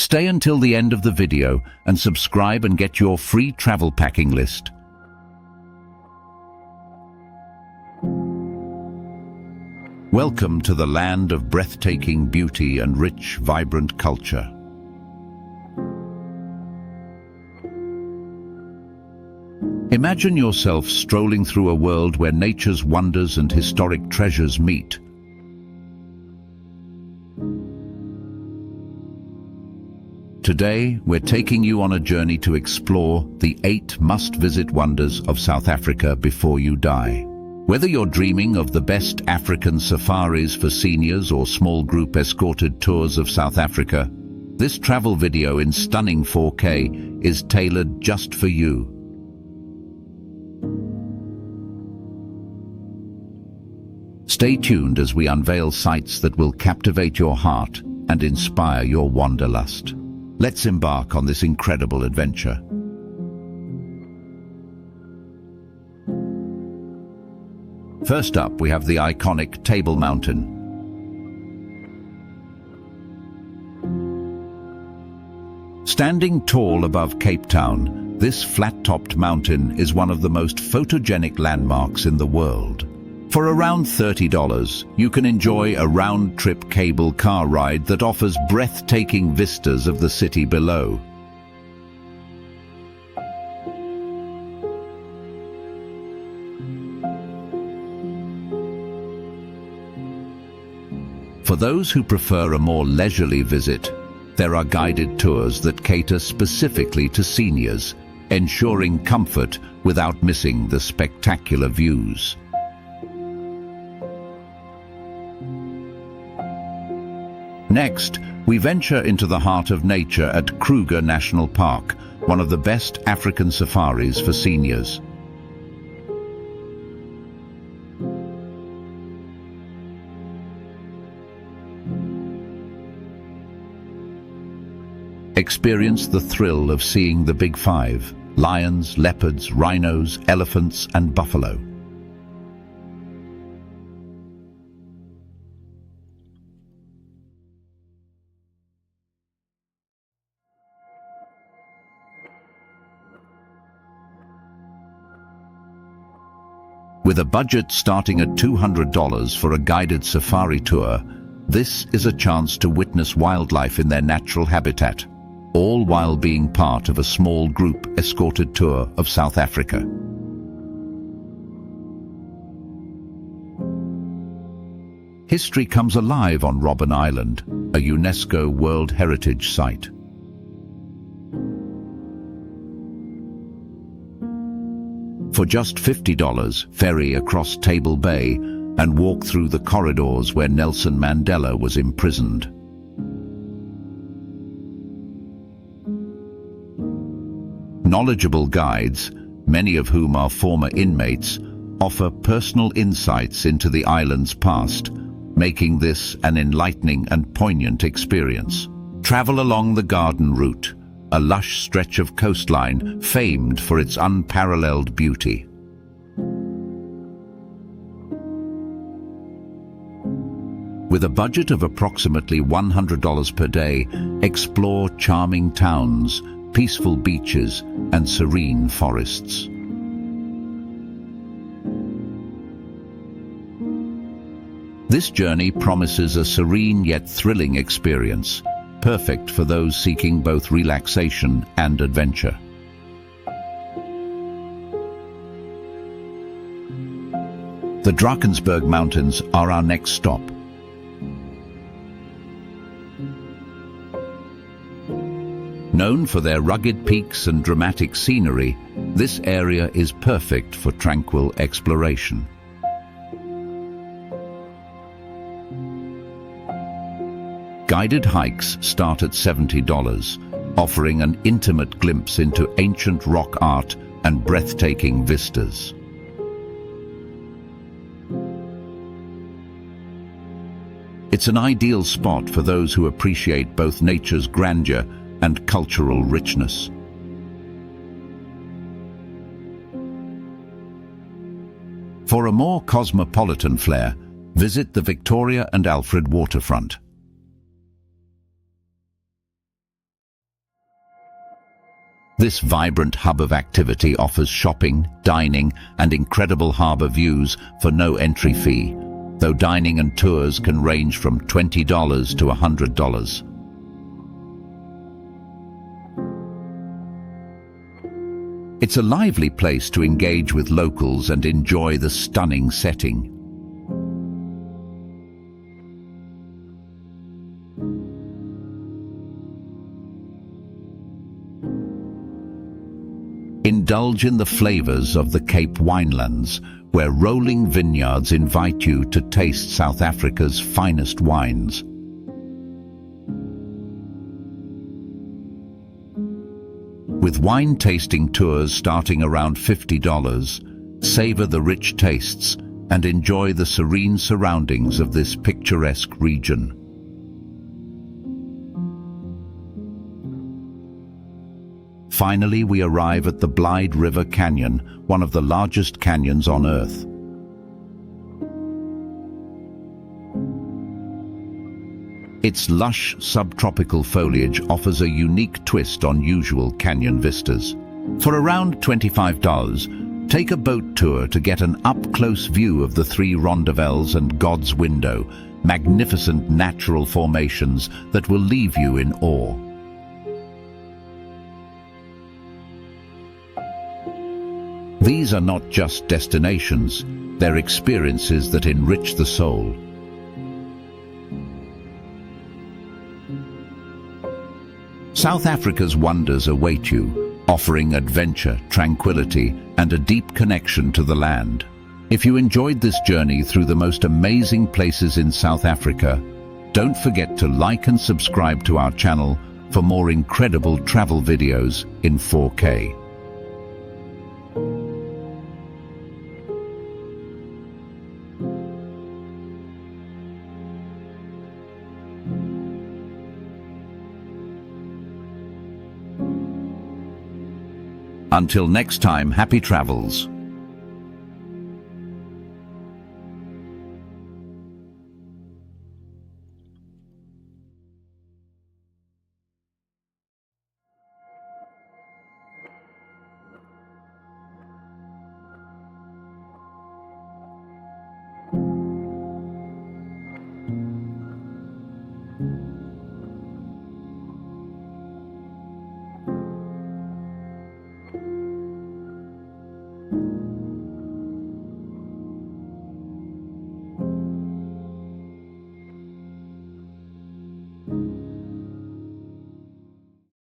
Stay until the end of the video and subscribe and get your free travel packing list. Welcome to the land of breathtaking beauty and rich, vibrant culture. Imagine yourself strolling through a world where nature's wonders and historic treasures meet. Today, we're taking you on a journey to explore the 8 must-visit wonders of South Africa before you die. Whether you're dreaming of the best African safaris for seniors or small group escorted tours of South Africa, this travel video in stunning 4K is tailored just for you. Stay tuned as we unveil sights that will captivate your heart and inspire your wanderlust. Let's embark on this incredible adventure. First up, we have the iconic Table Mountain. Standing tall above Cape Town, this flat-topped mountain is one of the most photogenic landmarks in the world. For around $30, you can enjoy a round-trip cable car ride that offers breathtaking vistas of the city below. For those who prefer a more leisurely visit, there are guided tours that cater specifically to seniors, ensuring comfort without missing the spectacular views. Next, we venture into the heart of nature at Kruger National Park, one of the best African safaris for seniors. Experience the thrill of seeing the Big Five: lions, leopards, rhinos, elephants, and buffalo. With a budget starting at $200 for a guided safari tour, this is a chance to witness wildlife in their natural habitat, all while being part of a small group escorted tour of South Africa. History comes alive on Robben Island, a UNESCO World Heritage Site. For just $50, ferry across Table Bay and walk through the corridors where Nelson Mandela was imprisoned. Knowledgeable guides, many of whom are former inmates, offer personal insights into the island's past, making this an enlightening and poignant experience. Travel along the garden route, a lush stretch of coastline famed for its unparalleled beauty. With a budget of approximately $100 per day, explore charming towns, peaceful beaches, and serene forests. This journey promises a serene yet thrilling experience, perfect for those seeking both relaxation and adventure. The Drakensberg Mountains are our next stop. Known for their rugged peaks and dramatic scenery, this area is perfect for tranquil exploration. Guided hikes start at $70, offering an intimate glimpse into ancient rock art and breathtaking vistas. It's an ideal spot for those who appreciate both nature's grandeur and cultural richness. For a more cosmopolitan flair, visit the Victoria and Alfred Waterfront. This vibrant hub of activity offers shopping, dining, and incredible harbor views for no entry fee, though dining and tours can range from $20 to $100. It's a lively place to engage with locals and enjoy the stunning setting. Indulge in the flavors of the Cape Winelands, where rolling vineyards invite you to taste South Africa's finest wines. With wine tasting tours starting around $50, savor the rich tastes and enjoy the serene surroundings of this picturesque region. Finally, we arrive at the Blyde River Canyon, one of the largest canyons on Earth. Its lush subtropical foliage offers a unique twist on usual canyon vistas. For around $25, take a boat tour to get an up-close view of the three rondavels and God's Window, magnificent natural formations that will leave you in awe. These are not just destinations, they're experiences that enrich the soul. South Africa's wonders await you, offering adventure, tranquility, and a deep connection to the land. If you enjoyed this journey through the most amazing places in South Africa, don't forget to like and subscribe to our channel for more incredible travel videos in 4K. Until next time, happy travels.